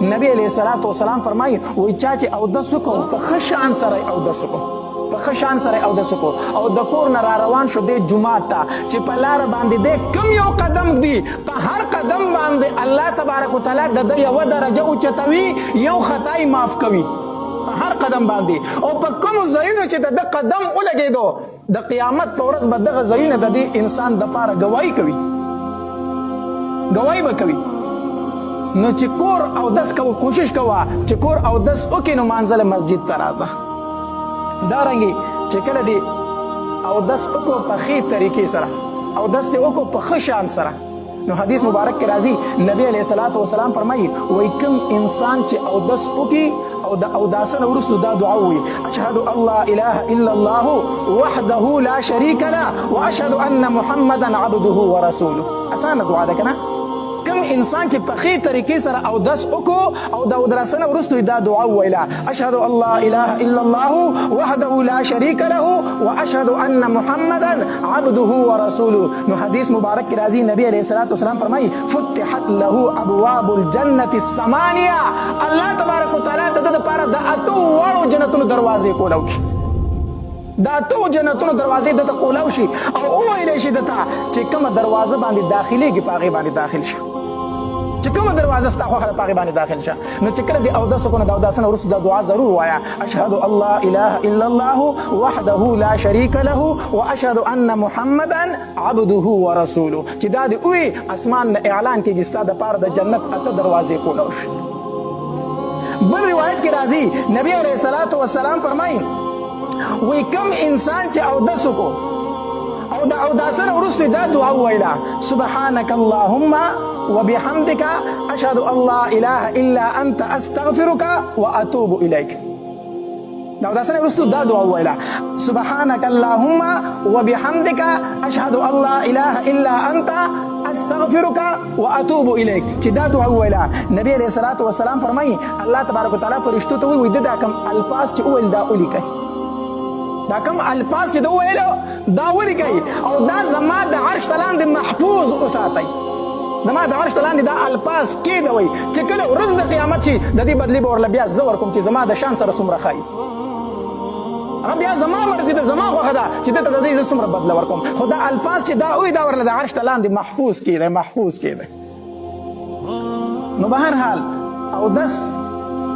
نبی علیہ الصلوۃ والسلام فرمایي وای چا چې اودس وکړو په ښه شان سره اودس وکړو په ښه شان سره اودس وکړو او د کور نه را روان شو دی جومات ته چې په لاره باندې دی کوم یو قدم دی په هر قدم باندې الله تبارک وتعالی د ده یوه درجه اوچتوي یو خطا یې معاف کوي په هر قدم باندې او په کومو ځایونو چې د ده قدم ولګېدو د قیامت په ورځ به دغه ځایونه د دې انسان دپاره ګواهي کوي ګواهي به کوي نو چې کور اودس کوه کوشش کوه چې کور اودس وکړې نو مانځله مسجد ته راځه دارنګې چې کله دې اودس وکړو په ښې طریقې سره اودس دې وکړو په ښه شان سره نو حدیث مبارک کې راځي نبی علیه الصلاۃ والسلام فرمایي وایي کوم انسان چې اودس وکړي او د اوداسه نه وروسته دا دعا ووایي اشهد ان لا اله الا الله وحده لا شریک له واشهد ان محمدا عبده ورسوله اسانه دعا ده که نه کوم انسان چې په ښې طریقې سره اودس وکړو او د اوداسه نه وروسته دا دعا وویله اشهد ان لا اله الا الله وحده لا شریک له واشهد ان محمدا عبده ورسوله نو حدیث مبارک کې راځي نبی علیه الصلاۃ والسلام فرمایي فتحت له ابواب الجنة الثمانیه الله تبارک وتعالی د ده دپاره د اتو واړو جنتونو دروازې کولاو شي دا اتو جنتونو دروازې دته کولاو شي او وویلی شي دته چې کومه دروازه باندې داخلېږي په هغې باندې داخل شه چې کومه دروازه ستا خوښه ده په هغې باندې داخل شه نو چې کله دې اودس وکړو نو د اوداسه نه وروسته دا دعا ضرور وایه اشهد ان لا اله الا الله وحده لا شریک له واشهد ان محمدا عبده ورسوله چې دا دې ووایي اسمان نه اعلان کېږي ستا دپاره د جنت اته دروازې کولاو شي بل روایت کې راځي نبی علیه الصلاۃ والسلام فرمایي وی کم انسان چې اودس وکړو او د اوداسه نه وروسته دا دعا وویله سبحانک اللهم وبحمدك اشهد ان لا اله الا انت استغفرك واتوب اليك د اوداسه نه وروسته دا دعا وویله سبحانک اللهم وبحمدك اشهد ان لا اله الا انت استغفرك واتوب اليك چې دا دعا وویله نبی علیه الصلاۃ والسلام فرمایي الله تبارک وتعالی فرشتو ته وایي دا کوم الفاظ چې وویل دا ولیکئ دا کوم الفاظ چې دا وویلو دا ولیکئ او دا زما د عرش ته لاندې محفوظ وساتئ زما د عرش ته لاندې دا الفاظ کېږدوئ چې کله ورځ د قیامت شي د دې بدلې به ورله بیا زه ورکوم چې زما د شان سره څومره ښایي هغه بیا زما مرضي ده زما خوښه ده چې دته د دې زه څومره بدله ورکوم خو دا الفاظ چې دا وایي دا ورله د عرش ته لاندې محفوظ کېږدی نو به هر حال اودس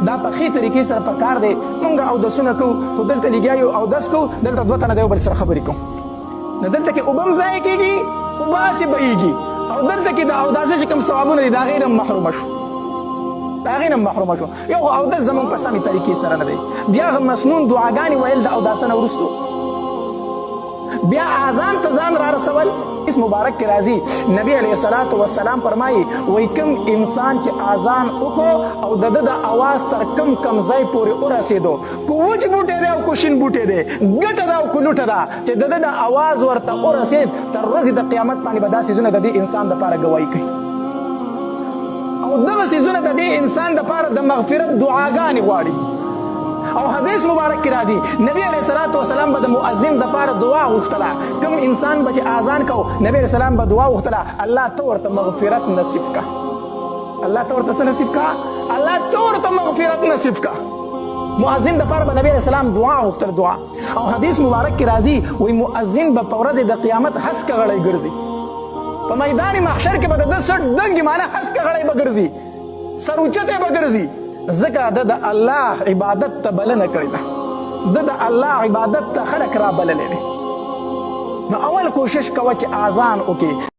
دا په ښې طریقې سره په کار دی مونږ اودسونه کوو خو دلته لګیا یو اودس کوو دلته دوه تنه د یو بل سره خبرې کوو نو دلته کې اوبه هم ضایع کېږي اوبه هسې بهیږي او دلته کې د اوداسه چې کوم ثوابونه دي د هغې نه هم محرومه شو یو خو اودس زمونږ په سمې طریقې سره نه دی بیا هغه مسنون دعاګانې ویل د اوداسه نه وروستو بیا اذان ته ځان را رسول اس مبارک کې راځي نبی علیه الصلاۃ والسلام فرمایي وایي کوم انسان چې اذان وکړو او د ده د اواز تر کم ځای پورې ورسېدو که وچ بوټی دی او که شین بوټی دی ګټه ده او که لوټه ده چې د ده د اواز ورته ورسېد تر ورځې د قیامت باندې به دا څیزونه د دې انسان دپاره ګواهي کوي او دغه څیزونه د دې انسان دپاره د مغفرت دعاګانې غواړي او حدیث مبارک کې راځي نبی علیه الصلاۃ والسلام به د مؤذن دپاره دعا غوښتله کوم انسان به چې اذان کو نبی علیه السلام به دعا غوښتله الله ته ورته مغفرت نصیب کا الله ته ورته څه نصیب کا الله ته ورته مغفرت نصیب کا مؤذن دپاره به نبی علیه السلام دعا غوښتله دعا او حدیث مبارک کې راځي وایي مؤذن به په ورځ د قیامت هسکه غړی ګرځي په میدان محشر کې به د ده سټ دنګې معنی هسکه غړی به ګرځي سر اوچتی به ګرځي ځکه ده د الله عبادت ته بلنه کړې ده ده د الله عبادت ته خلک را بللی دی نو اول کوشش کوه چې اذان وکړي